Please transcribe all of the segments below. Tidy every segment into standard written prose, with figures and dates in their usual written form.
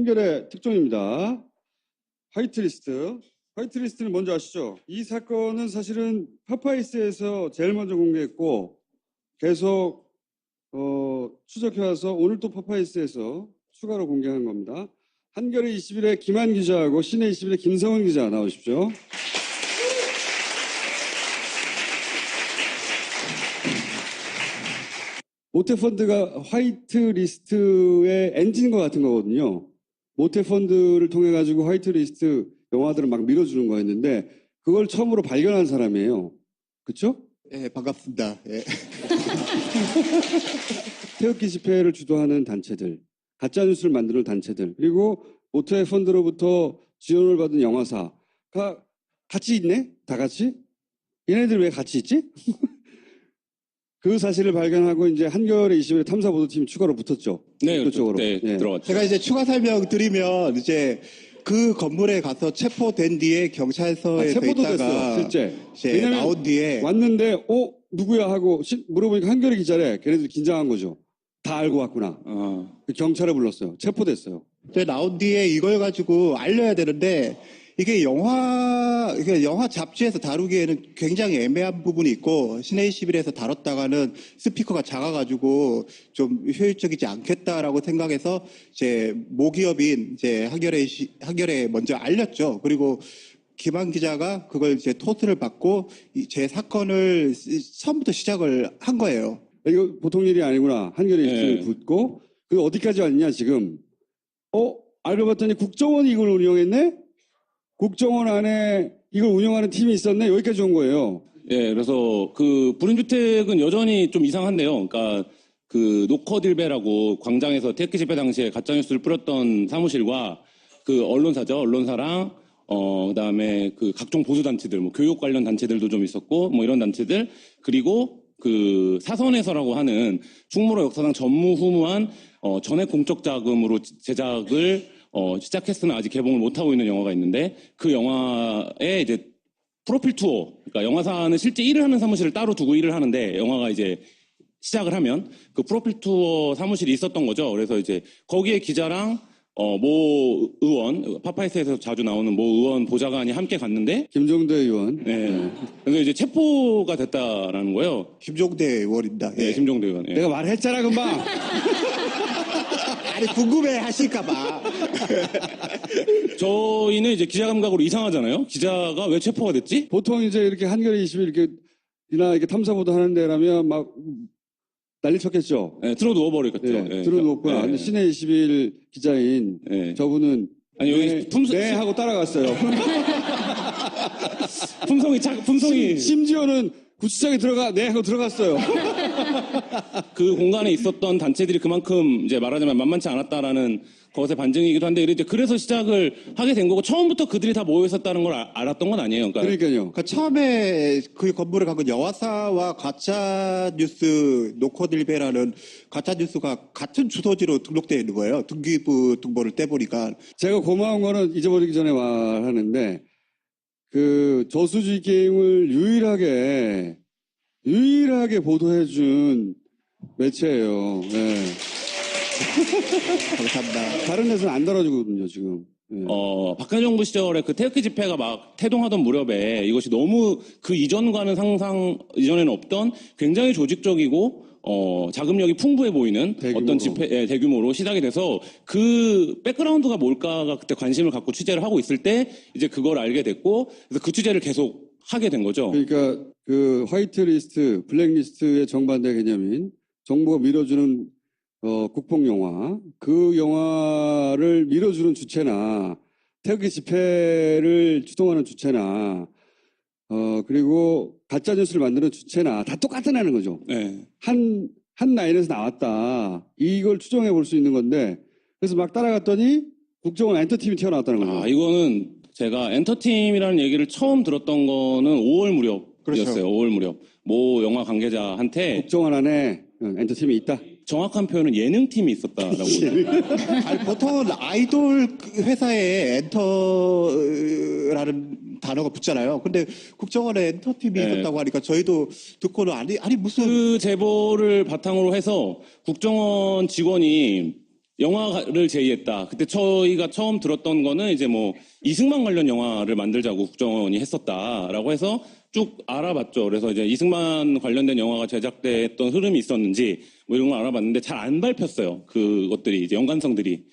한결의 특종입니다. 화이트리스트. 화이트리스트는 먼저 아시죠? 이 사건은 사실은 파파이스에서 제일 먼저 공개했고 계속 추적해와서 오늘 또 파파이스에서 추가로 공개한 겁니다. 한겨레 21의 김한 기자하고 신의 21의 김성은 기자 나오십시오. 모태펀드가 화이트리스트의 엔진과 같은 거거든요. 모태펀드를 통해 가지고 화이트리스트 영화들을 막 밀어주는 거였는데 그걸 처음으로 발견한 사람이에요. 그렇죠? 네, 반갑습니다. 네. 태극기 집회를 주도하는 단체들, 가짜뉴스를 만드는 단체들, 그리고 모태펀드로부터 지원을 받은 영화사가 같이 있네? 다 같이? 얘네들 왜 같이 있지? 그 사실을 발견하고 이제 한겨레 21의 탐사보도팀이 추가로 붙었죠. 네, 그쪽으로. 네, 예. 들어갔죠. 제가 이제 추가 설명 드리면 이제 그 건물에 가서 체포된 뒤에 경찰서에 체포도 있다가 됐어요, 실제. 이제 왜냐면 나온 뒤에 왔는데, 누구야 하고 물어보니까 한겨레 기자래. 걔네들 긴장한 거죠. 다 알고 왔구나. 그 경찰에 불렀어요. 체포됐어요. 나온 뒤에 이걸 가지고 알려야 되는데 이게 영화 잡지에서 다루기에는 굉장히 애매한 부분이 있고 신의 21에서 다뤘다가는 스피커가 작아가지고 좀 효율적이지 않겠다라고 생각해서 제 모기업인 이제 한겨레에 먼저 알렸죠. 그리고 김한 기자가 그걸 이제 토스를 받고 제 사건을 처음부터 시작을 한 거예요. 이거 보통 일이 아니구나. 한겨레 입술을 붙고 그 어디까지 왔냐 지금. 알고 봤더니 국정원이 이걸 운영했네? 국정원 안에 이걸 운영하는 팀이 있었네? 여기까지 온 거예요. 예, 그래서 그 불임주택은 여전히 좀 이상한데요. 그러니까 그 노커딜베라고 광장에서 태극기 집회 당시에 가짜뉴스를 뿌렸던 사무실과 그 언론사죠. 언론사랑 그다음에 그 각종 보수단체들, 뭐 교육 관련 단체들도 좀 있었고, 뭐 이런 단체들, 그리고 그 사선에서라고 하는 충무로 역사상 전무후무한 전액 공적 자금으로 제작을 시작했으나 아직 개봉을 못하고 있는 영화가 있는데 그 영화에 이제 프로필 투어, 그러니까 영화사는 실제 일을 하는 사무실을 따로 두고 일을 하는데 영화가 이제 시작을 하면 그 프로필 투어 사무실이 있었던 거죠. 그래서 이제 거기에 기자랑 모 의원, 파파이스에서 자주 나오는 모 의원 보좌관이 함께 갔는데 김종대 의원. 네. 그래서 이제 체포가 됐다라는 거예요. 김종대 의원입니다. 네, 김종대 의원. 예. 내가 말했잖아 금방. 아니 궁금해 하실까봐. 저희는 이제 기자 감각으로 이상하잖아요. 기자가 왜 체포가 됐지? 보통 이제 이렇게 한겨레 21 이렇게 탐사보도 하는 데라면 막 난리 쳤겠죠. 네, 들어 누워버리겠죠. 네, 들어 누웠구나. 근데 신의 21 기자인 저분은 아니 여기 네 하고 따라갔어요. 품성이 심지어는 구치장에 네 하고 들어갔어요. 그 공간에 있었던 단체들이 그만큼 이제 말하자면 만만치 않았다라는 것의 반증이기도 한데 그래서 시작을 하게 된 거고 처음부터 그들이 다 모여 있었다는 걸 알았던 건 아니에요. 그러니까요. 처음에 그 건물에 간 영화사와 가짜뉴스 노커딜베라는 가짜뉴스가 같은 주소지로 등록되어 있는 거예요. 등기부 등본을 떼보니까. 제가 고마운 거는 잊어버리기 전에 말하는데 그 저수지 게임을 유일하게 보도해준 매체예요. 네. 감사합니다. 다른 데서는 안 다뤄주거든요, 지금. 네. 박근혜 정부 시절에 그 태극기 집회가 막 태동하던 무렵에 이것이 너무 그 이전과는 이전에는 없던 굉장히 조직적이고 자금력이 풍부해 보이는 대규모로. 어떤 집회, 대규모로 시작이 돼서 그 백그라운드가 뭘까가 그때 관심을 갖고 취재를 하고 있을 때 이제 그걸 알게 됐고 그래서 그 취재를 계속 하게 된 거죠. 그러니까 그 화이트리스트, 블랙리스트의 정반대 개념인 정부가 밀어주는 국뽕영화, 그 영화를 밀어주는 주체나 태극기 집회를 주동하는 주체나 그리고 가짜뉴스를 만드는 주체나 다 똑같다는 거죠. 네. 한 라인에서 나왔다. 이걸 추정해 볼 수 있는 건데 그래서 막 따라갔더니 국정원 엔터팀이 튀어나왔다는 거죠. 이거는 제가 엔터팀이라는 얘기를 처음 들었던 거는 5월 무렵이었어요. 그렇죠. 5월 무렵. 모 영화 관계자한테 국정원 안에 엔터팀이 있다. 정확한 표현은 예능팀이 있었다라고. 아니, 보통은 아이돌 회사에 엔터라는 단어가 붙잖아요. 근데 국정원에 엔터팀이 있었다고 하니까 저희도 듣고는 아니 무슨 그 제보를 바탕으로 해서 국정원 직원이 영화를 제의했다. 그때 저희가 처음 들었던 거는 이제 뭐 이승만 관련 영화를 만들자고 국정원이 했었다라고 해서 쭉 알아봤죠. 그래서 이제 이승만 관련된 영화가 제작됐던 흐름이 있었는지 뭐 이런 걸 알아봤는데 잘 안 밟혔어요. 그것들이 이제 연관성들이.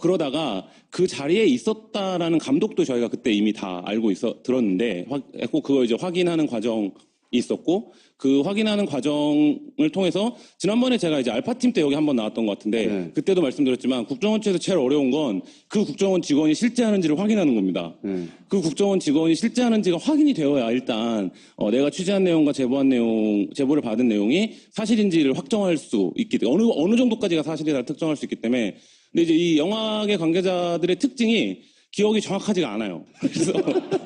그러다가 그 자리에 있었다라는 감독도 저희가 그때 이미 다 알고 들었는데, 꼭 그걸 이제 확인하는 과정이 있었고, 그 확인하는 과정을 통해서, 지난번에 제가 이제 알파팀 때 여기 한번 나왔던 것 같은데, 네. 그때도 말씀드렸지만, 국정원 측에서 제일 어려운 건 그 국정원 직원이 실제 하는지를 확인하는 겁니다. 네. 그 국정원 직원이 실제 하는지가 확인이 되어야 일단, 내가 취재한 내용과 제보를 받은 내용이 사실인지를 확정할 수 있기 때문에, 어느 정도까지가 사실이다 특정할 수 있기 때문에, 근데 이제 이 영화계 관계자들의 특징이 기억이 정확하지가 않아요. 그래서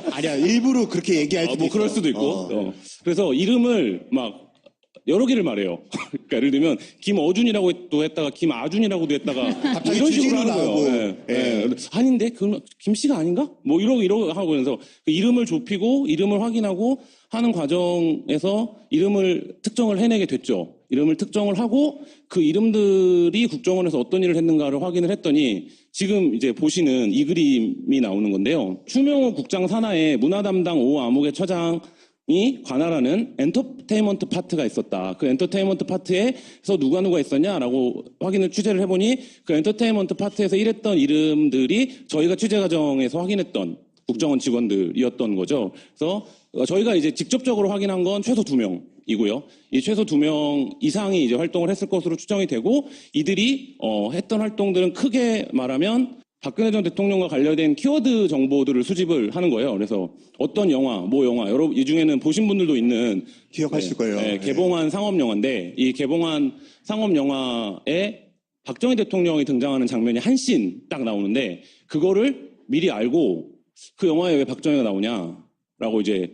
아니야, 일부러 그렇게 얘기할 수도 뭐 있어. 그럴 수도 있고. 그래서 이름을 막 여러 개를 말해요. 그러니까 예를 들면 김어준이라고도 했다가 김아준이라고도 했다가 갑자기 이런 식으로 주진우 하는 나오고. 거예요. 예. 아닌데 그럼 김 씨가 아닌가? 뭐 이러고 하고 그래서 그 이름을 좁히고 이름을 확인하고 하는 과정에서 이름을 특정을 해내게 됐죠. 이름을 특정을 하고 그 이름들이 국정원에서 어떤 일을 했는가를 확인을 했더니 지금 이제 보시는 이 그림이 나오는 건데요. 추명호 국장 산하에 문화담당 5 암흑의 처장이 관할하는 엔터테인먼트 파트가 있었다. 그 엔터테인먼트 파트에서 누가 있었냐라고 취재를 해보니 그 엔터테인먼트 파트에서 일했던 이름들이 저희가 취재 과정에서 확인했던 국정원 직원들이었던 거죠. 그래서 저희가 이제 직접적으로 확인한 건 최소 2명이고요. 이 최소 2명 이상이 이제 활동을 했을 것으로 추정이 되고 이들이 했던 활동들은 크게 말하면 박근혜 전 대통령과 관련된 키워드 정보들을 수집을 하는 거예요. 그래서 어떤 영화, 뭐 영화, 여러분 이 중에는 보신 분들도 있는 기억하실 거예요. 네. 개봉한 상업 영화인데 이 개봉한 상업 영화에 박정희 대통령이 등장하는 장면이 한 씬 딱 나오는데 그거를 미리 알고 그 영화에 왜 박정희가 나오냐라고 이제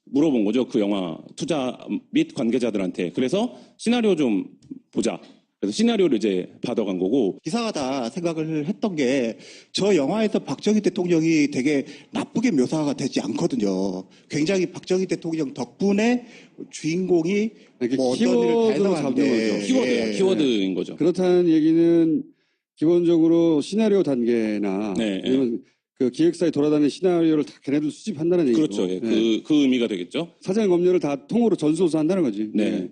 물어본 거죠. 그 영화 투자 및 관계자들한테. 그래서 시나리오 좀 보자. 그래서 시나리오를 이제 받아간 거고. 이상하다 생각을 했던 게 저 영화에서 박정희 대통령이 되게 나쁘게 묘사가 되지 않거든요. 굉장히 박정희 대통령 덕분에 주인공이 이렇게 뭐 어떤 일을 키워드로 달성하는데 잡는 거죠. 키워드인 거죠. 그렇다는 얘기는 기본적으로 시나리오 단계나 네, 아니면 그 기획사에 돌아다니는 시나리오를 다 걔네들 수집한다는 얘기죠. 그렇죠. 예. 네. 그 의미가 되겠죠. 사전 검열을 다 통으로 전수조사한다는 거지. 네.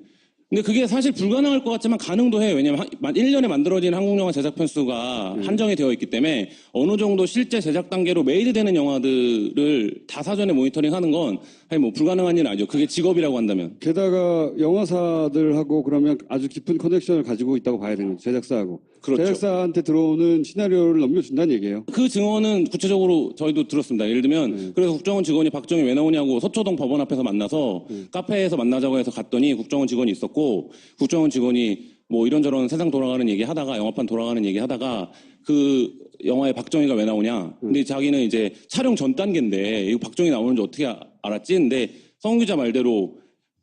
근데 그게 사실 불가능할 것 같지만 가능도 해요. 왜냐하면 1년에 만들어진 한국영화 제작 편수가 한정이 되어 있기 때문에 어느 정도 실제 제작 단계로 메이드되는 영화들을 다 사전에 모니터링하는 건 뭐 불가능한 일은 아니죠. 그게 직업이라고 한다면. 게다가 영화사들하고 그러면 아주 깊은 커넥션을 가지고 있다고 봐야 되는 거죠. 제작사하고. 그렇죠. 제작사한테 들어오는 시나리오를 넘겨준다는 얘기예요. 그 증언은 구체적으로 저희도 들었습니다. 예를 들면 그래서 국정원 직원이 박정희 왜 나오냐고 서초동 법원 앞에서 만나서 카페에서 만나자고 해서 갔더니 국정원 직원이 있었고 국정원 직원이 뭐 이런저런 세상 돌아가는 얘기 하다가 영화판 돌아가는 얘기 하다가 그 영화에 박정희가 왜 나오냐. 근데 자기는 이제 촬영 전 단계인데 이거 박정희 나오는지 어떻게 알았지? 근데 성 기자 말대로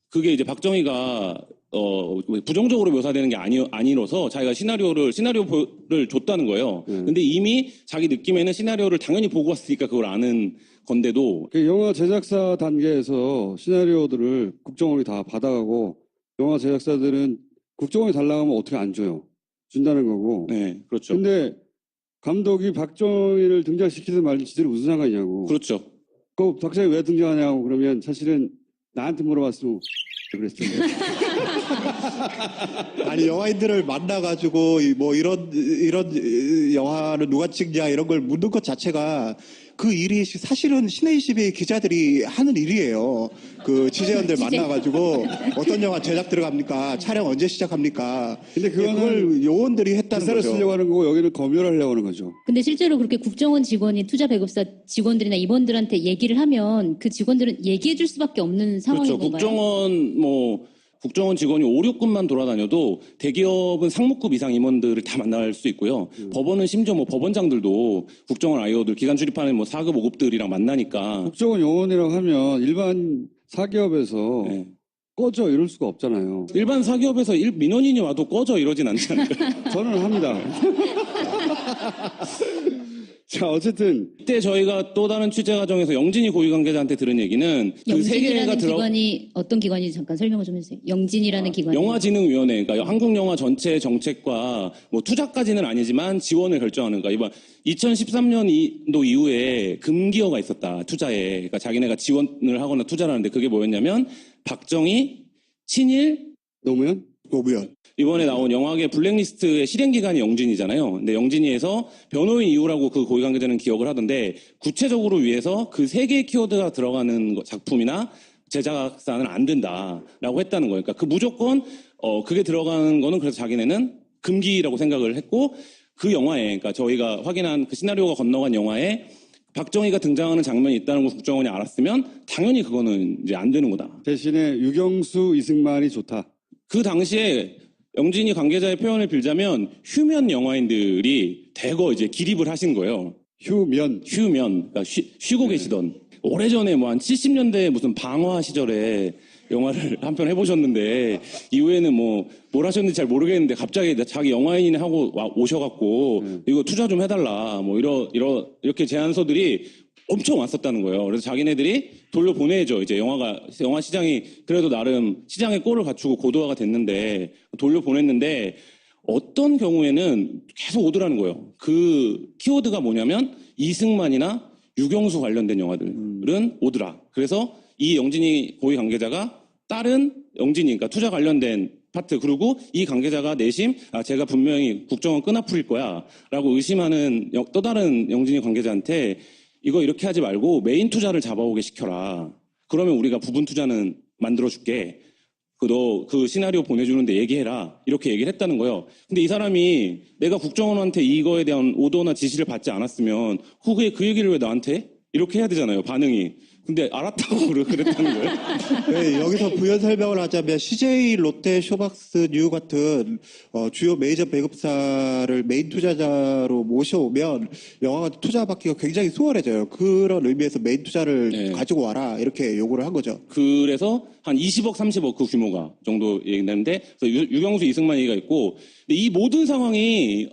그게 이제 박정희가 부정적으로 묘사되는 게 아니라서 자기가 시나리오를 줬다는 거예요. 근데 이미 자기 느낌에는 시나리오를 당연히 보고 왔으니까 그걸 아는 건데도 그 영화 제작사 단계에서 시나리오들을 국정원이 다 받아가고 영화 제작사들은 국정원이 달라고 하면 어떻게 안 줘요. 준다는 거고. 네, 그렇죠. 근데 감독이 박정희를 등장시키든 말든 지들이 무슨 상관이냐고. 그렇죠. 그 박정희 왜 등장하냐고 그러면 사실은 나한테 물어봤으면 그랬을 텐데. 아니 영화인들을 만나가지고 뭐 이런 영화를 누가 찍냐 이런 걸 묻는 것 자체가 그 일이 사실은 신의20의 기자들이 하는 일이에요. 그 취재원들 만나가지고 어떤 영화 제작 들어갑니까? 촬영 언제 시작합니까? 근데 그거는 그걸 요원들이 했다는 기사를 거죠. 쓰려고 하는 거고 여기는 검열하려고 하는 거죠. 근데 실제로 그렇게 국정원 직원이 투자 배급사 직원들이나 임원들한테 얘기를 하면 그 직원들은 얘기해 줄 수밖에 없는 상황인 그렇죠. 건가요? 국정원 직원이 5, 6급만 돌아다녀도 대기업은 상무급 이상 임원들을 다 만날 수 있고요. 법원은 심지어 뭐 법원장들도 국정원 아이오들 기간 출입하는 뭐 4급, 5급들이랑 만나니까. 국정원 요원이라고 하면 일반 사기업에서 네. 꺼져 이럴 수가 없잖아요. 일반 사기업에서 민원인이 와도 꺼져 이러진 않잖아요. 저는 합니다. 자, 어쨌든 이때 저희가 또 다른 취재 과정에서 영진이 고위 관계자한테 들은 얘기는 그 세 개가 영진이라는 들어 기관이 어떤 기관인지 잠깐 설명을 좀 해주세요. 영진이라는 기관. 영화진흥위원회, 그러니까 한국 영화 전체 정책과 뭐 투자까지는 아니지만 지원을 결정하는 거. 이번 2013년도 이후에 금기어가 있었다 투자에. 그러니까 자기네가 지원을 하거나 투자를 하는데 그게 뭐였냐면 박정희, 친일, 노무현? 노무현. 이번에 나온 영화계 블랙리스트의 실행기관이 영진이잖아요. 근데 영진이에서 변호인 이후라고 그 고위관계자는 기억을 하던데 구체적으로 위해서 그 세 개의 키워드가 들어가는 작품이나 제작사는 안 된다라고 했다는 거예요. 그러니까 그 무조건 그게 들어가는 거는 그래서 자기네는 금기라고 생각을 했고 그 영화에 그러니까 저희가 확인한 그 시나리오가 건너간 영화에 박정희가 등장하는 장면이 있다는 걸 국정원이 알았으면 당연히 그거는 이제 안 되는 거다. 대신에 유경수, 이승만이 좋다. 그 당시에 영진이 관계자의 표현을 빌자면 휴면 영화인들이 대거 이제 기립을 하신 거예요. 휴면. 그러니까 쉬고 계시던. 오래전에 뭐 한 70년대 무슨 방화 시절에 영화를 한 편 해보셨는데 이후에는 뭘 하셨는지 잘 모르겠는데 갑자기 자기 영화인이네 하고 오셔갖고 이거 투자 좀 해달라 뭐 이렇게 제안서들이 엄청 왔었다는 거예요. 그래서 자기네들이 돌려보내죠. 이제 영화 시장이 그래도 나름 시장의 꼴을 갖추고 고도화가 됐는데 돌려보냈는데 어떤 경우에는 계속 오더라는 거예요. 그 키워드가 뭐냐면 이승만이나 유경수 관련된 영화들은 오더라. 그래서 이 영진이 고위 관계자가 다른 영진이 그러니까 투자 관련된 파트 그리고 이 관계자가 내심 제가 분명히 국정원 끈앞풀일 거야 라고 의심하는 또 다른 영진이 관계자한테 이거 이렇게 하지 말고 메인 투자를 잡아오게 시켜라. 그러면 우리가 부분 투자는 만들어줄게. 너 그 시나리오 보내주는데 얘기해라. 이렇게 얘기를 했다는 거예요. 근데 이 사람이 내가 국정원한테 이거에 대한 오더나 지시를 받지 않았으면 후에 그 얘기를 왜 나한테 해? 이렇게 해야 되잖아요. 반응이. 근데 알았다고 그랬다는 거예요. 네, 여기서 부연 설명을 하자면 CJ, 롯데, 쇼박스, 뉴 같은 주요 메이저 배급사를 메인 투자자로 모셔오면 영화가 투자받기가 굉장히 수월해져요. 그런 의미에서 메인 투자를 네. 가지고 와라 이렇게 요구를 한 거죠. 그래서 한 20억, 30억 그 규모가 정도 얘기되는데 그래서 유경수, 이승만 얘기가 있고 근데 이 모든 상황이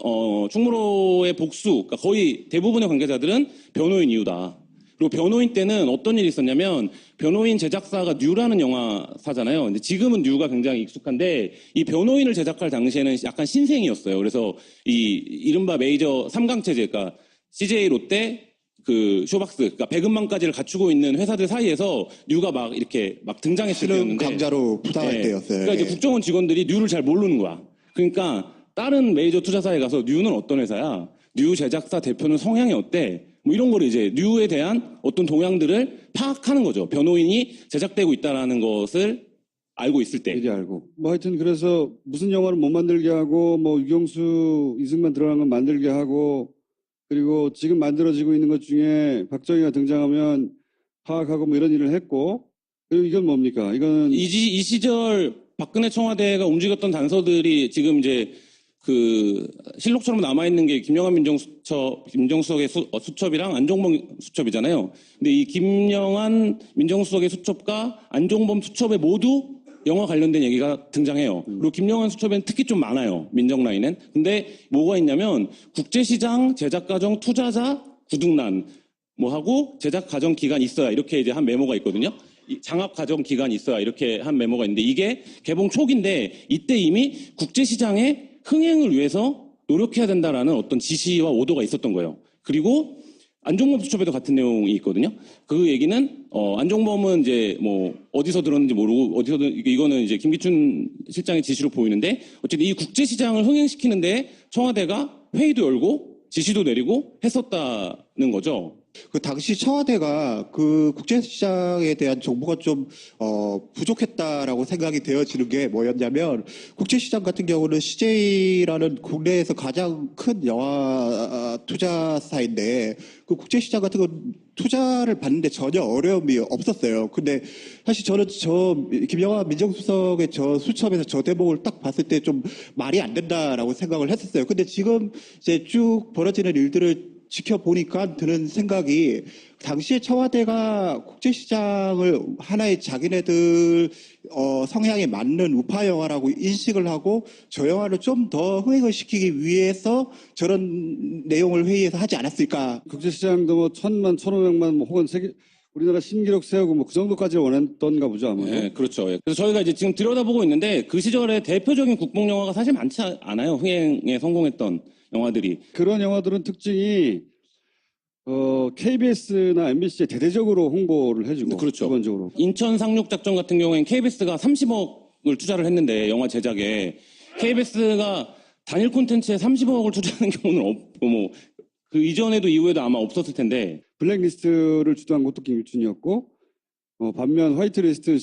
충무로의 복수, 그러니까 거의 대부분의 관계자들은 변호인 이유다. 그리고 변호인 때는 어떤 일이 있었냐면 변호인 제작사가 뉴라는 영화사잖아요. 근데 지금은 뉴가 굉장히 익숙한데 이 변호인을 제작할 당시에는 약간 신생이었어요. 그래서 이 이른바 메이저 3강 체제, 그러니까 CJ, 롯데, 그 쇼박스, 그러니까 배급망까지를 갖추고 있는 회사들 사이에서 뉴가 막 이렇게 막 등장했을 실은 때였는데 강자로 부상할 때였어요. 그러니까 이제 예. 국정원 직원들이 뉴를 잘 모르는 거야. 그러니까 다른 메이저 투자사에 가서 뉴는 어떤 회사야? 뉴 제작사 대표는 성향이 어때? 뭐 이런 거를 이제 뉴에 대한 어떤 동향들을 파악하는 거죠. 변호인이 제작되고 있다라는 것을 알고 있을 때. 미리 알고. 뭐 하여튼 그래서 무슨 영화를 못 만들게 하고 뭐 유경수, 이승만 들어간 건 만들게 하고 그리고 지금 만들어지고 있는 것 중에 박정희가 등장하면 파악하고 뭐 이런 일을 했고 그리고 이건 뭡니까? 이거는 이 시절 박근혜 청와대가 움직였던 단서들이 지금 이제 그 실록처럼 남아있는 게 김영한 민정수석의 수첩이랑 안종범 수첩이잖아요. 근데 이 김영한 민정수석의 수첩과 안종범 수첩에 모두 영화 관련된 얘기가 등장해요. 그리고 김영한 수첩에는 특히 좀 많아요. 민정 라인은. 근데 뭐가 있냐면 국제시장, 제작과정, 투자자, 구등난 뭐 하고 제작과정 기간 있어야 이렇게 이제 한 메모가 있거든요. 장합과정 기간 있어야 이렇게 한 메모가 있는데 이게 개봉 초기인데 이때 이미 국제시장의 흥행을 위해서 노력해야 된다라는 어떤 지시와 오도가 있었던 거예요. 그리고 안종범 수첩에도 같은 내용이 있거든요. 그 얘기는 안종범은 이제 뭐 어디서 들었는지 모르고 어디서든 이거는 이제 김기춘 실장의 지시로 보이는데 어쨌든 이 국제시장을 흥행시키는데 청와대가 회의도 열고 지시도 내리고 했었다는 거죠. 그 당시 청와대가 그 국제시장에 대한 정보가 좀 부족했다라고 생각이 되어지는 게 뭐였냐면 국제시장 같은 경우는 CJ라는 국내에서 가장 큰 영화 투자사인데 그 국제시장 같은 건 투자를 받는데 전혀 어려움이 없었어요. 근데 사실 저는 김영하 민정수석의 저 수첩에서 저 대목을 딱 봤을 때 좀 말이 안 된다라고 생각을 했었어요. 근데 지금 이제 쭉 벌어지는 일들을 지켜보니까 드는 생각이 당시에 청와대가 국제시장을 하나의 자기네들 성향에 맞는 우파 영화라고 인식을 하고 저 영화를 좀 더 흥행을 시키기 위해서 저런 내용을 회의에서 하지 않았을까. 국제시장도 뭐 1,000만, 1,500만, 뭐 혹은 세계, 우리나라 신기록 세우고 뭐 그 정도까지 원했던가 보죠, 아마. 네, 그렇죠. 예. 그래서 저희가 이제 지금 들여다보고 있는데 그 시절에 대표적인 국뽕 영화가 사실 많지 않아요. 흥행에 성공했던 영화들이. 그런 영화들은 특징이 KBS나 MBC에 대대적으로 홍보를 해주고 그렇죠. 기본적으로. 인천 상륙작전 같은 경우에는 KBS가 30억을 투자를 했는데 영화 제작에 KBS가 단일 콘텐츠에 30억을 투자하는 경우는 없고 뭐 그 이전에도 이후에도 아마 없었을 텐데 블랙리스트를 주도한 것도 김유춘이었고 반면 화이트리스트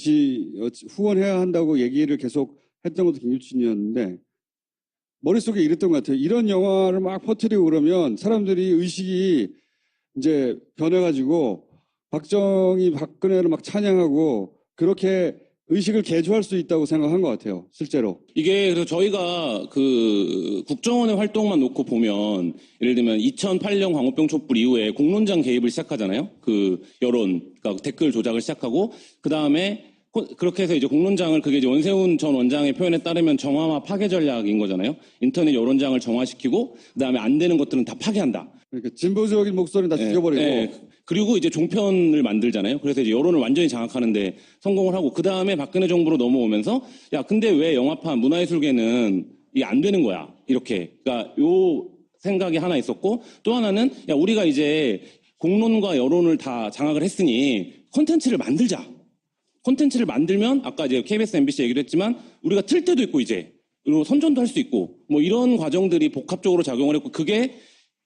후원해야 한다고 얘기를 계속 했던 것도 김유춘이었는데 머릿속에 이랬던 것 같아요. 이런 영화를 막 퍼뜨리고 그러면 사람들이 의식이 이제 변해가지고 박정희, 박근혜를 막 찬양하고 그렇게 의식을 개조할 수 있다고 생각한 것 같아요. 실제로. 이게 그래서 저희가 그 국정원의 활동만 놓고 보면 예를 들면 2008년 광우병 촛불 이후에 공론장 개입을 시작하잖아요. 그 여론, 그러니까 댓글 조작을 시작하고 그 다음에 그렇게 해서 이제 공론장을 그게 이제 원세훈 전 원장의 표현에 따르면 정화와 파괴 전략인 거잖아요. 인터넷 여론장을 정화시키고 그 다음에 안 되는 것들은 다 파괴한다. 그러니까 진보적인 목소리는 다 죽여버리고 그리고 이제 종편을 만들잖아요. 그래서 이제 여론을 완전히 장악하는데 성공을 하고 그 다음에 박근혜 정부로 넘어오면서 야 근데 왜 영화판 문화예술계는 이게 안 되는 거야 이렇게. 그러니까 요 생각이 하나 있었고 또 하나는 야 우리가 이제 공론과 여론을 다 장악을 했으니 콘텐츠를 만들자. 콘텐츠를 만들면 아까 이제 KBS, MBC 얘기를 했지만 우리가 틀 때도 있고 이제 그리고 선전도 할 수 있고 뭐 이런 과정들이 복합적으로 작용을 했고 그게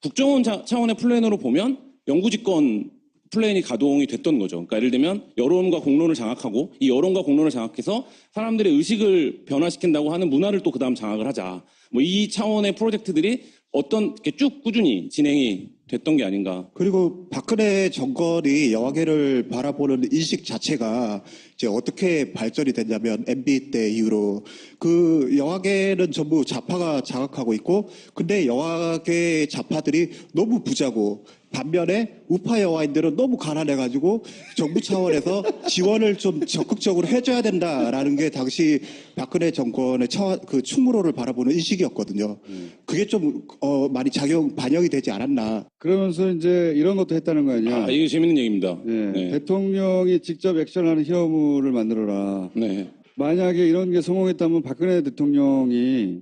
국정원 차원의 플랜으로 보면 영구집권 플랜이 가동이 됐던 거죠. 그러니까 예를 들면 여론과 공론을 장악하고 이 여론과 공론을 장악해서 사람들의 의식을 변화시킨다고 하는 문화를 또 그다음 장악을 하자. 뭐 이 차원의 프로젝트들이 어떤 게 쭉 꾸준히 진행이 됐던 게 아닌가. 그리고 박근혜 정권이 영화계를 바라보는 인식 자체가 이제 어떻게 발전이 됐냐면 MB 때 이후로 그 영화계는 전부 좌파가 장악하고 있고 근데 영화계 좌파들이 너무 부자고 반면에 우파 영화인들은 너무 가난해가지고 정부 차원에서 지원을 좀 적극적으로 해줘야 된다라는 게 당시 박근혜 정권의 그 충무로를 바라보는 인식이었거든요. 그게 좀 많이 반영이 되지 않았나. 그러면서 이제 이런 것도 했다는 거 아니야. 이게 재밌는 얘기입니다. 네. 대통령이 직접 액션하는 히어물을 만들어라. 네. 만약에 이런 게 성공했다면 박근혜 대통령이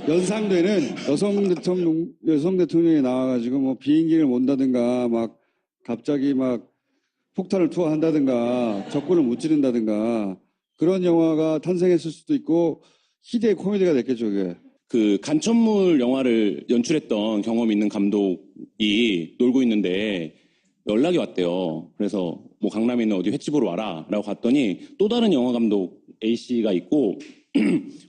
연상되는 여성 대통령이 나와가지고 뭐 비행기를 몬다든가 막 갑자기 막 폭탄을 투하한다든가 적군을 무찌른다든가 그런 영화가 탄생했을 수도 있고 희대의 코미디가 됐겠죠, 그게. 그 간첩물 영화를 연출했던 경험 있는 감독이 놀고 있는데 연락이 왔대요. 그래서 뭐 강남에 있는 어디 횟집으로 와라 라고 갔더니 또 다른 영화 감독 A씨가 있고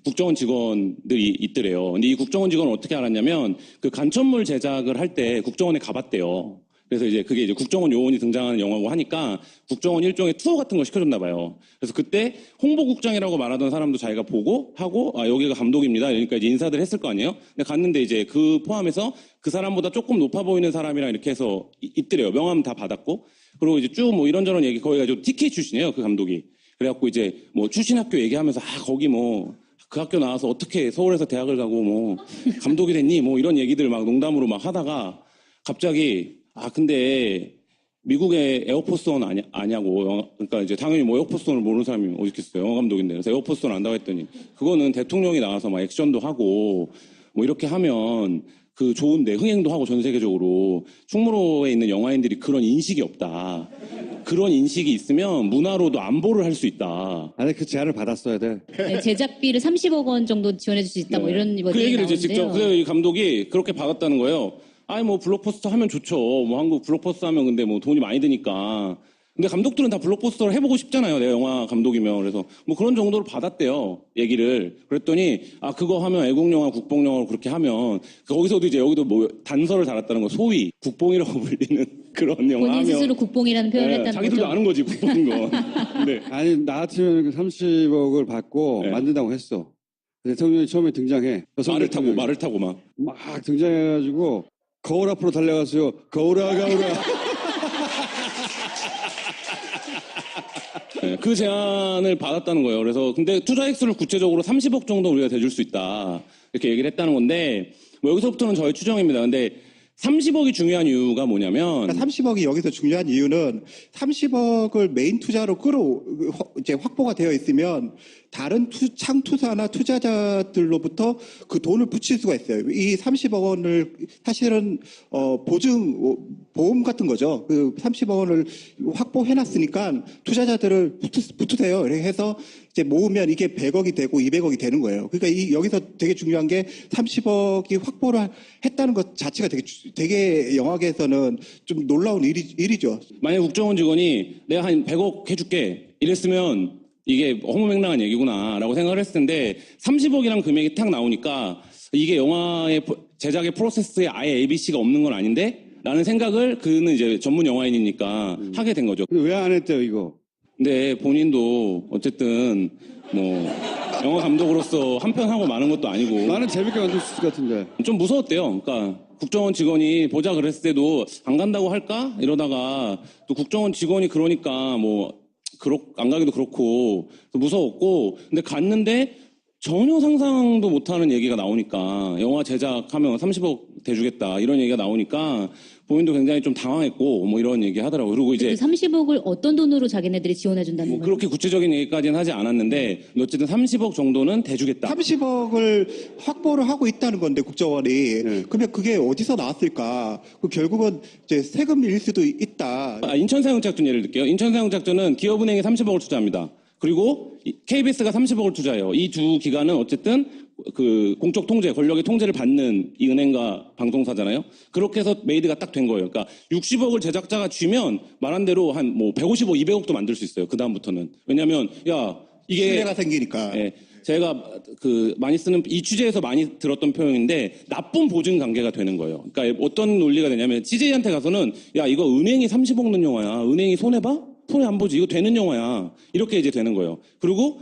국정원 직원들이 있더래요. 근데 이 국정원 직원은 어떻게 알았냐면 그 간첩물 제작을 할 때 국정원에 가봤대요. 그래서 이제 그게 이제 국정원 요원이 등장하는 영화고 하니까 국정원 일종의 투어 같은 걸 시켜줬나 봐요. 그래서 그때 홍보국장이라고 말하던 사람도 자기가 보고 하고 여기가 감독입니다. 그러니까 이제 인사들 했을 거 아니에요. 근데 갔는데 이제 그 포함해서 그 사람보다 조금 높아 보이는 사람이랑 이렇게 해서 있더래요. 명함 다 받았고 그리고 이제 쭉 뭐 이런저런 얘기 거기가 좀 TK 출신이에요. 그 감독이. 그래갖고 이제 뭐 출신 학교 얘기하면서 거기 뭐 그 학교 나와서 어떻게 서울에서 대학을 가고 뭐 감독이 됐니 뭐 이런 얘기들 막 농담으로 막 하다가 갑자기 근데 미국의 에어포스원 아냐고 그러니까 이제 당연히 뭐 에어포스원을 모르는 사람이 어디 있겠어요. 영화 감독인데. 그래서 에어포스원 안다고 했더니 그거는 대통령이 나와서 막 액션도 하고 뭐 이렇게 하면 그 좋은데 흥행도 하고 전 세계적으로 충무로에 있는 영화인들이 그런 인식이 없다. 그런 인식이 있으면 문화로도 안보를 할 수 있다. 아니 그 제안을 받았어야 돼. 네, 제작비를 30억 원 정도 지원해 줄 수 있다. 뭐 이런 그 얘기를 이제 나오는데요. 직접 그래서 이 감독이 그렇게 받았다는 거예요. 뭐 블록버스터 하면 좋죠. 뭐 한국 블록버스터 하면 근데 뭐 돈이 많이 드니까. 근데 감독들은 다 블록버스터를 해보고 싶잖아요. 내가 영화 감독이면. 그래서 뭐 그런 정도로 받았대요. 얘기를. 그랬더니 그거 하면 애국영화, 국뽕영화로 그렇게 하면 거기서도 이제 여기도 뭐 단서를 달았다는 거. 소위 국뽕이라고 불리는 그런 영화 본인 하면. 스스로 국뽕이라는 표현을 했다는 자기들도 거죠. 아는 거지 국뽕인 거. 네. 아니 나 같으면 그 30억을 받고 만든다고 했어. 대통령이 처음에 등장해. 말을 타고 막. 등장해가지고 거울 앞으로 달려가서요. 거울아. 네, 그 제안을 받았다는 거예요. 그래서 근데 투자 액수를 구체적으로 30억 정도 우리가 대줄 수 있다. 이렇게 얘기를 했다는 건데 뭐 여기서부터는 저의 추정입니다. 근데 30억이 중요한 이유가 뭐냐면 30억이 여기서 중요한 이유는 30억을 메인 투자로 이제 확보가 되어 있으면 다른 창투사나 투자자들로부터 그 돈을 붙일 수가 있어요. 이 30억 원을 사실은 보험 같은 거죠. 그 30억 원을 확보해놨으니까 투자자들을 붙으세요. 이렇게 해서 이제 모으면 이게 100억이 되고 200억이 되는 거예요. 그러니까 여기서 되게 중요한 게 30억이 확보를 했다는 것 자체가 되게 영화계에서는 좀 놀라운 일이죠. 만약 국정원 직원이 내가 한 100억 해줄게 이랬으면 이게 허무맹랑한 얘기구나라고 생각을 했을 텐데 30억이란 금액이 딱 나오니까 이게 영화의 제작의 프로세스에 아예 ABC가 없는 건 아닌데? 라는 생각을 그는 이제 전문 영화인이니까 하게 된 거죠. 근데 왜 안 했대요, 이거? 근데 본인도 어쨌든 뭐 영화 감독으로서 한 편 하고 마는 것도 아니고 나는 재밌게 만들 수 있을 것 같은데. 좀 무서웠대요. 그러니까 국정원 직원이 보자 그랬을 때도 안 간다고 할까? 이러다가 또 국정원 직원이 그러니까 뭐 안 가기도 그렇고 또 무서웠고 근데 갔는데 전혀 상상도 못하는 얘기가 나오니까 영화 제작하면 30억 대주겠다 이런 얘기가 나오니까 본인도 굉장히 좀 당황했고 뭐 이런 얘기 하더라고요. 그리고 이제 30억을 어떤 돈으로 자기네들이 지원해준다는 뭐 거예요? 그렇게 구체적인 얘기까지는 하지 않았는데 어쨌든 30억 정도는 대주겠다. 30억을 확보를 하고 있다는 건데 국정원이 그러면 그게 어디서 나왔을까? 결국은 이제 세금일 수도 있다. 인천사용작전 예를 들게요. 인천사용작전은 기업은행이 30억을 투자합니다. 그리고 KBS가 30억을 투자해요. 이 두 기관은 어쨌든 그 공적 통제, 권력의 통제를 받는 이 은행과 방송사잖아요. 그렇게 해서 메이드가 딱 된 거예요. 그러니까 60억을 제작자가 쥐면 말한 대로 한 뭐 150억, 200억도 만들 수 있어요. 그 다음부터는. 왜냐하면 이게 신뢰가 생기니까. 예, 제가 많이 쓰는 이 취재에서 많이 들었던 표현인데 나쁜 보증 관계가 되는 거예요. 그러니까 어떤 논리가 되냐면 CJ한테 가서는 야 이거 은행이 30억 는 영화야. 은행이 손해 봐? 손해 안 보지. 이거 되는 영화야. 이렇게 이제 되는 거예요. 그리고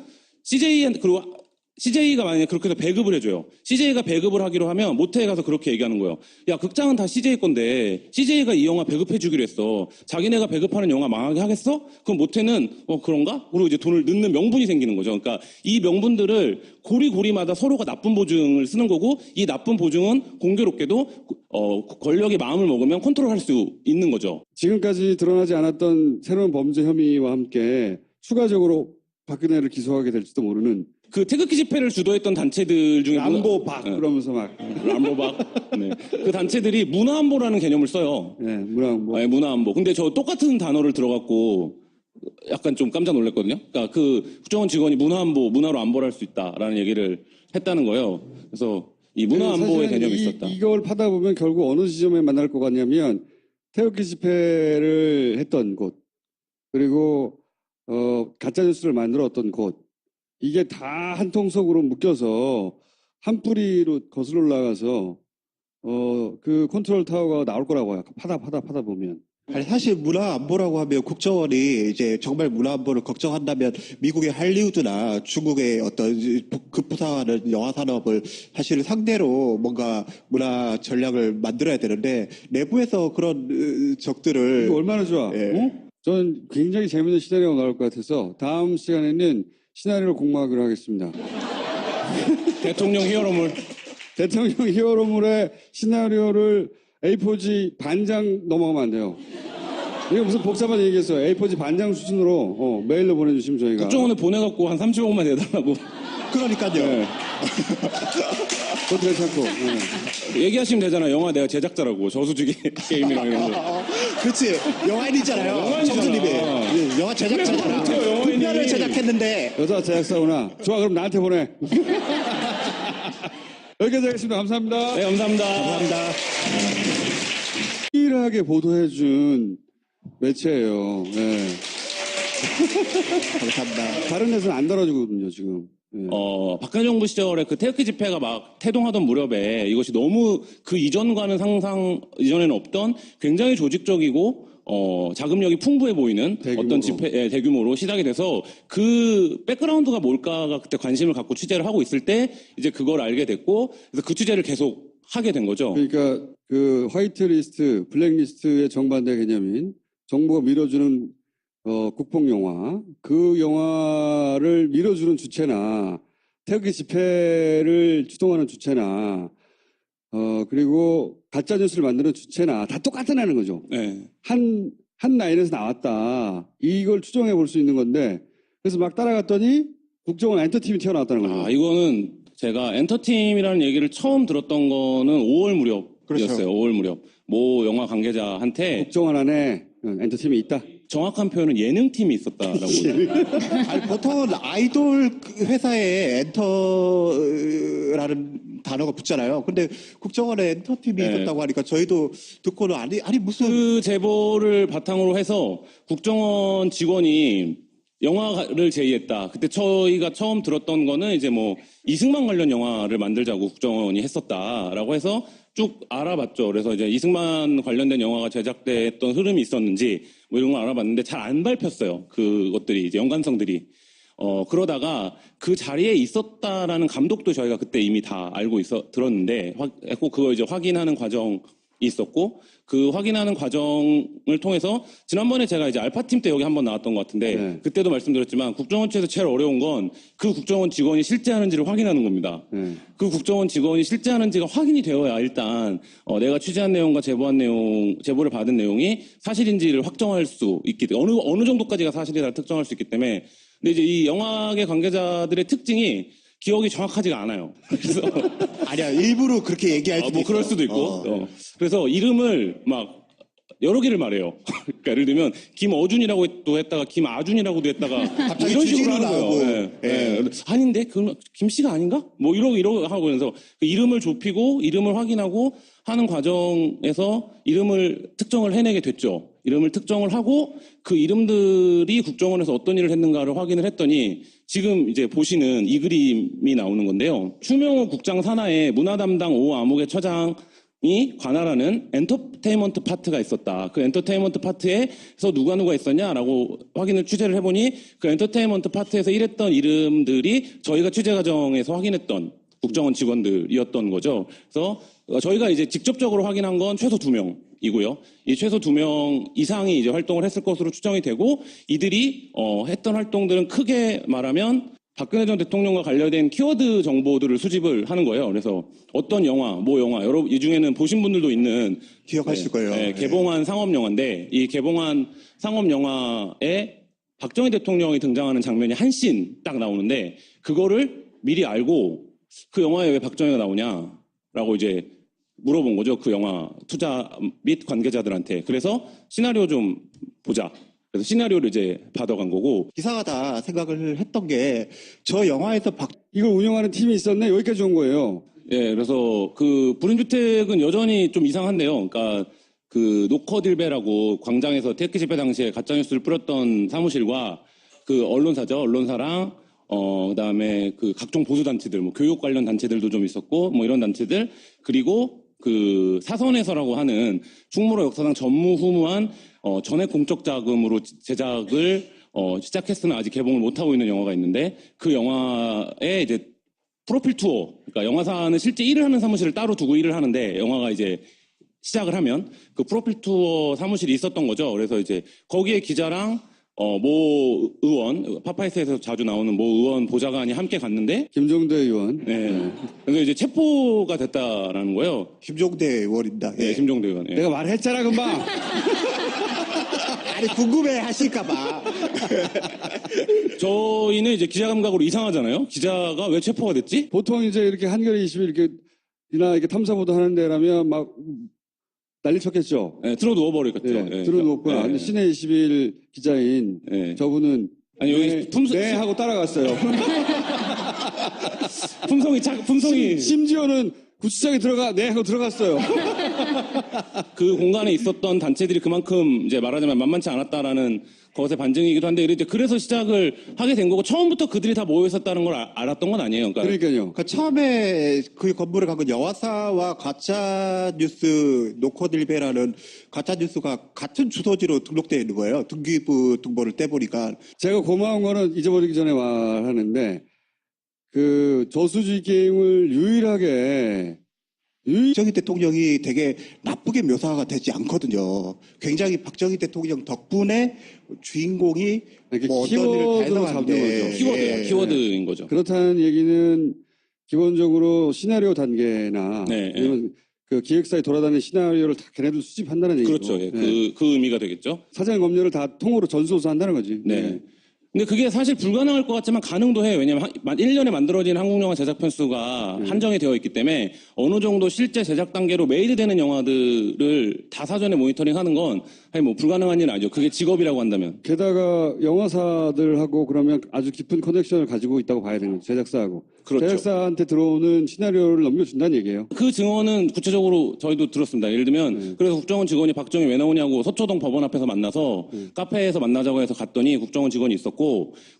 CJ가 만약에 그렇게 해서 배급을 해줘요. CJ가 배급을 하기로 하면 모태에 가서 그렇게 얘기하는 거예요. 야, 극장은 다 CJ 건데 CJ가 이 영화 배급해주기로 했어. 자기네가 배급하는 영화 망하게 하겠어? 그럼 모태는 그런가? 그리고 이제 돈을 넣는 명분이 생기는 거죠. 그러니까 이 명분들을 고리고리마다 서로가 나쁜 보증을 쓰는 거고 이 나쁜 보증은 공교롭게도 권력이 마음을 먹으면 컨트롤할 수 있는 거죠. 지금까지 드러나지 않았던 새로운 범죄 혐의와 함께 추가적으로 박근혜를 기소하게 될지도 모르는 그 태극기 집회를 주도했던 단체들 중에 람보박 그러면서 막 람보박 네. 그 단체들이 문화안보라는 개념을 써요. 네, 문화안보. 네, 문화안보. 근데 저 똑같은 단어를 들어갖고 약간 좀 깜짝 놀랐거든요. 그러니까 그 국정원 직원이 문화로 안보를 할 수 있다라는 얘기를 했다는 거예요. 그래서 이 문화안보의 개념이 있었다. 이걸 파다 보면 결국 어느 지점에 만날 것 같냐면 태극기 집회를 했던 곳 그리고 가짜뉴스를 만들었던 곳 이게 다 한 통속으로 묶여서 한 뿌리로 거슬러 올라가서 그 컨트롤 타워가 나올 거라고 약간 파다 보면. 아니, 사실 문화 안보라고 하면 국정원이 이제 정말 문화 안보를 걱정한다면 미국의 할리우드나 중국의 어떤 급부상하는 영화 산업을 사실 상대로 뭔가 문화 전략을 만들어야 되는데 내부에서 그런 적들을 이거 얼마나 좋아? 예. 저는 굉장히 재밌는 시나리오가 나올 것 같아서 다음 시간에는 시나리오 공모하기로 하겠습니다. 대통령 히어로물. 대통령 히어로물의 시나리오를 A4지 반장 넘어가면 안 돼요. 이게 무슨 복잡한 얘기겠어요. A4지 반장 수준으로 메일로 보내주시면 저희가. 국정원에 보내갖고 한 30억만 내달라고. 그러니까요. 네. 그것도 괜찮고. 네. 얘기하시면 되잖아. 영화 내가 제작자라고. 저수지 게임이랑 이런 거. 그렇지. 영화인이잖아요. 영화인이잖아. 정수님이. 영화 제작자잖아. 그래, 영화인이. 분야를 제작했는데. 여자 제작사구나. 좋아, 그럼 나한테 보내. 여기까지 하겠습니다. 감사합니다. 네, 감사합니다. 감사합니다. 유일하게 보도해준 매체예요. 네. 감사합니다. 다른 데서는 안 달아주거든요, 지금. 네. 박근혜 정부 시절에 그 태극기 집회가 막 태동하던 무렵에 이것이 너무 그 이전과는 이전에는 없던 굉장히 조직적이고 자금력이 풍부해 보이는 대규모로. 어떤 집회, 대규모로 시작이 돼서 그 백그라운드가 뭘까가 그때 관심을 갖고 취재를 하고 있을 때 이제 그걸 알게 됐고 그래서 그 취재를 계속 하게 된 거죠. 그러니까 그 화이트리스트, 블랙리스트의 정반대 개념인 정부가 밀어주는 국뽕 영화, 그 영화를 밀어주는 주체나 태극기 집회를 주동하는 주체나 그리고 가짜 뉴스를 만드는 주체나 다 똑같다는 거죠. 네. 한 라인에서 나왔다. 이걸 추정해 볼 수 있는 건데 그래서 막 따라갔더니 국정원 엔터팀이 튀어나왔다는 거죠. 아, 이거는 제가 엔터팀이라는 얘기를 처음 들었던 거는 5월 무렵이었어요. 그렇죠. 5월 무렵. 모 영화 관계자한테 국정원 안에 엔터팀이 있다. 정확한 표현은 예능팀이 있었다라고. 아니, 보통은 아이돌 회사에 엔터라는 단어가 붙잖아요. 근데 국정원에 엔터팀이 네. 있었다고 하니까 저희도 듣고는 아니 무슨 그 제보를 바탕으로 해서 국정원 직원이 영화를 제의했다. 그때 저희가 처음 들었던 거는 이제 뭐 이승만 관련 영화를 만들자고 국정원이 했었다라고 해서 쭉 알아봤죠. 그래서 이제 이승만 관련된 영화가 제작됐던 흐름이 있었는지 뭐 이런 걸 알아봤는데 잘 안 밟혔어요. 그것들이 이제 연관성들이. 그러다가 그 자리에 있었다라는 감독도 저희가 그때 이미 다 알고 들었는데, 꼭 그걸 이제 확인하는 과정이 있었고, 그 확인하는 과정을 통해서, 지난번에 제가 이제 알파팀 때 여기 한번 나왔던 것 같은데, 네. 그때도 말씀드렸지만, 국정원 측에서 제일 어려운 건 그 국정원 직원이 실제하는지를 확인하는 겁니다. 네. 그 국정원 직원이 실제하는지가 확인이 되어야 일단, 내가 취재한 내용과 제보를 받은 내용이 사실인지를 확정할 수 있기 때문에, 어느 정도까지가 사실이다 특정할 수 있기 때문에, 근데 이제 이 영화계 관계자들의 특징이 기억이 정확하지가 않아요. 그래서 아니야 일부러 그렇게 얘기할 수도 뭐 있어. 그럴 수도 있고. 그래서 이름을 막 여러 개를 말해요. 그러니까 예를 들면 김어준이라고 했다가 김아준이라고도 했다가 갑자기 이런 식으로 주진우 하는 나오고. 거예요. 예. 예. 아닌데 그럼 김 씨가 아닌가? 뭐 이러고 하고 그래서 그 이름을 좁히고 이름을 확인하고 하는 과정에서 이름을 특정을 해내게 됐죠. 이름을 특정을 하고 그 이름들이 국정원에서 어떤 일을 했는가를 확인을 했더니 지금 이제 보시는 이 그림이 나오는 건데요. 추명호 국장 산하에 문화담당 5 암흑의 처장이 관할하는 엔터테인먼트 파트가 있었다. 그 엔터테인먼트 파트에서 누가 있었냐라고 취재를 해보니 그 엔터테인먼트 파트에서 일했던 이름들이 저희가 취재 과정에서 확인했던 국정원 직원들이었던 거죠. 그래서 저희가 이제 직접적으로 확인한 건 최소 2명이고요. 이 최소 2명 이상이 이제 활동을 했을 것으로 추정이 되고 이들이 했던 활동들은 크게 말하면 박근혜 전 대통령과 관련된 키워드 정보들을 수집을 하는 거예요. 그래서 어떤 영화, 뭐 영화, 여러분 이 중에는 보신 분들도 있는 기억하실 거예요. 네. 개봉한 상업 영화인데 이 개봉한 상업 영화에 박정희 대통령이 등장하는 장면이 한 씬 딱 나오는데 그거를 미리 알고 그 영화에 왜 박정희가 나오냐라고 이제 물어본 거죠. 그 영화 투자 및 관계자들한테. 그래서 시나리오 좀 보자. 그래서 시나리오를 이제 받아간 거고. 이상하다 생각을 했던 게 저 영화에서 이걸 운영하는 팀이 있었네. 여기까지 온 거예요. 예, 그래서 그 불임주택은 여전히 좀 이상한데요. 그러니까 그 노커딜베라고 광장에서 태극기 집회 당시에 가짜뉴스를 뿌렸던 사무실과 그 언론사죠. 언론사랑 그다음에 그 각종 보수단체들, 뭐 교육 관련 단체들도 좀 있었고, 뭐 이런 단체들, 그리고 그 사선에서라고 하는 충무로 역사상 전무후무한 전액 공적 자금으로 제작을 시작했으나 아직 개봉을 못하고 있는 영화가 있는데 그 영화에 이제 프로필 투어, 그러니까 영화사는 실제 일을 하는 사무실을 따로 두고 일을 하는데 영화가 이제 시작을 하면 그 프로필 투어 사무실이 있었던 거죠. 그래서 이제 거기에 기자랑 모 의원, 파파이스에서 자주 나오는 모 의원 보좌관이 함께 갔는데, 김종대 의원. 네. 그래서 이제 체포가 됐다라는 거예요. 김종대 의원입니다. 네, 예. 김종대 의원. 예. 내가 말했잖아 금방. 아니 궁금해 하실까봐. 저희는 이제 기자 감각으로 이상하잖아요. 기자가 왜 체포가 됐지? 보통 이제 이렇게 한겨레 20일 이렇게 탐사보도 하는 데라면 막 난리 쳤겠죠. 네, 들어 누워버리겠죠. 예, 들어놓았구나. 네. 근데 신의 21 기자인 네. 저분은 아니, 여기 네 하고 따라갔어요. 품성이 심지어는 구치장에 네 하고 들어갔어요. 그 공간에 있었던 단체들이 그만큼 이제 말하자면 만만치 않았다라는 것의 반증이기도 한데 이제 그래서 시작을 하게 된 거고 처음부터 그들이 다 모여 있었다는 걸 알았던 건 아니에요. 그러니까요. 그러니까 처음에 그 건물에 간 건 영화사와 가짜뉴스 노코딜베라는 가짜뉴스가 같은 주소지로 등록되어 있는 거예요. 등기부 등본을 떼보니까. 제가 고마운 거는 잊어버리기 전에 말하는데 그 저수지 게임을 유일하게 박정희 대통령이 되게 나쁘게 묘사가 되지 않거든요. 굉장히 박정희 대통령 덕분에 주인공이 이렇게 뭐 어떤 일을 다 키워드로 잡는 해서가는데 거죠. 키워드야, 키워드인 거죠. 그렇다는 얘기는 기본적으로 시나리오 단계나 네, 아니면 그 기획사에 돌아다니는 시나리오를 다 걔네들 수집한다는 얘기죠. 그렇죠. 예, 네. 그 의미가 되겠죠. 사전 검열을 다 통으로 전수조사한다는 거지. 네. 근데 그게 사실 불가능할 것 같지만 가능도 해요. 왜냐하면 1년에 만들어진 한국 영화 제작 편수가 한정이 되어 있기 때문에 어느 정도 실제 제작 단계로 메이드되는 영화들을 다 사전에 모니터링하는 건 아니 뭐 불가능한 일은 아니죠. 그게 직업이라고 한다면. 게다가 영화사들하고 그러면 아주 깊은 커넥션을 가지고 있다고 봐야 되는 거죠. 제작사하고. 그렇죠. 제작사한테 들어오는 시나리오를 넘겨준다는 얘기예요. 그 증언은 구체적으로 저희도 들었습니다. 예를 들면 그래서 국정원 직원이 박정희 왜 나오냐고 서초동 법원 앞에서 만나서 카페에서 만나자고 해서 갔더니 국정원 직원이 있었고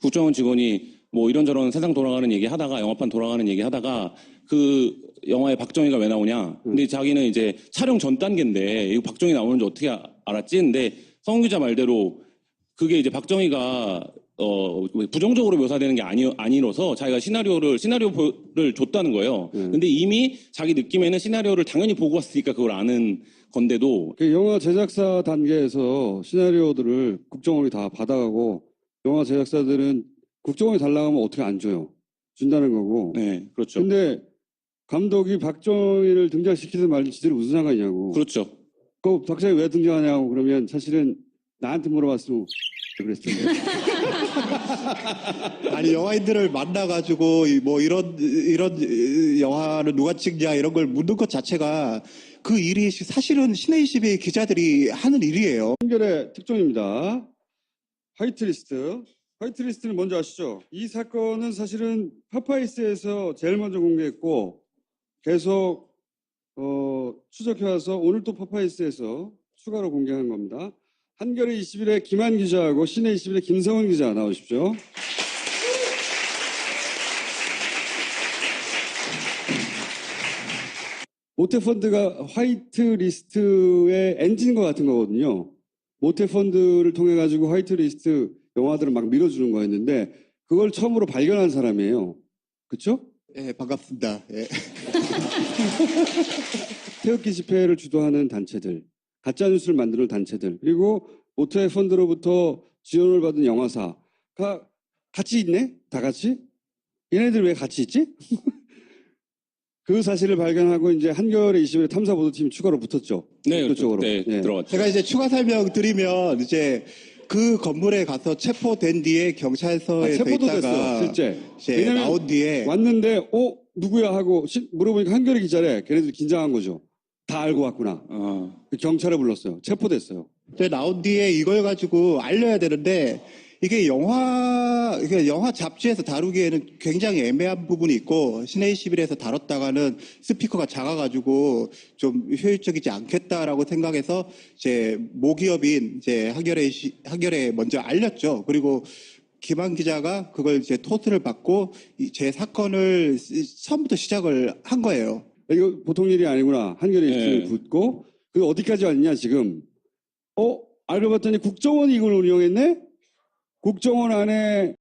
국정원 직원이 뭐 이런저런 세상 돌아가는 얘기 하다가 영화판 돌아가는 얘기 하다가 그 영화에 박정희가 왜 나오냐. 근데 자기는 이제 촬영 전 단계인데 이거 박정희 나오는지 어떻게 알았지? 근데 성 기자 말대로 그게 이제 박정희가 부정적으로 묘사되는 게 아니라서 자기가 시나리오를 줬다는 거예요. 근데 이미 자기 느낌에는 시나리오를 당연히 보고 왔으니까 그걸 아는 건데도 그 영화 제작사 단계에서 시나리오들을 국정원이 다 받아가고 영화 제작사들은 국정원이 달라고 하면 어떻게 안 줘요. 준다는 거고. 네, 그렇죠. 근데 감독이 박정희를 등장시키든 말든 지들이 무슨 상관이냐고. 그렇죠. 그 박정희 왜 등장하냐고 그러면 사실은 나한테 물어봤으면 그랬을 텐데. 아니 영화인들을 만나가지고 뭐 이런 영화를 누가 찍냐 이런 걸 묻는 것 자체가 그 일이 사실은 신의22 기자들이 하는 일이에요. 한결의 특종입니다. 화이트리스트. 화이트리스트는 뭔지 아시죠? 이 사건은 사실은 파파이스에서 제일 먼저 공개했고 계속 추적해와서 오늘 또 파파이스에서 추가로 공개한 겁니다. 한겨레 21의 김한 기자하고 신의 21의 김성은 기자 나오십시오. 모태펀드가 화이트리스트의 엔진과 같은 거거든요. 모태펀드를 통해 가지고 화이트리스트 영화들을 막 밀어주는 거였는데 그걸 처음으로 발견한 사람이에요. 그렇죠? 예, 반갑습니다. 예. 태극기 집회를 주도하는 단체들, 가짜뉴스를 만드는 단체들, 그리고 모태펀드로부터 지원을 받은 영화사가 같이 있네? 다 같이? 얘네들 왜 같이 있지? 그 사실을 발견하고 이제 한겨레 21의 탐사보도팀이 추가로 붙었죠. 네, 그쪽으로. 네, 예. 들어갔죠. 제가 이제 추가 설명 드리면 이제 그 건물에 가서 체포된 뒤에 경찰서에 체포도 있다가 됐어요, 실제. 이제 왜냐면 나온 뒤에 왔는데, 누구야 하고 물어보니까 한겨레 기자래. 걔네들 긴장한 거죠. 다 알고 왔구나. 그 경찰에 불렀어요. 체포됐어요. 이제 나온 뒤에 이걸 가지고 알려야 되는데 이게 영화 잡지에서 다루기에는 굉장히 애매한 부분이 있고 신의21에서 다뤘다가는 스피커가 작아가지고 좀 효율적이지 않겠다라고 생각해서 이제 모기업인 이제 한겨레에 먼저 알렸죠. 그리고 김한 기자가 그걸 이제 토스를 받고 제 사건을 처음부터 시작을 한 거예요. 이거 보통 일이 아니구나. 한겨레 입술을 붙고 그 어디까지 왔냐 지금. 알고 봤더니 국정원이 이걸 운영했네? 국정원 안에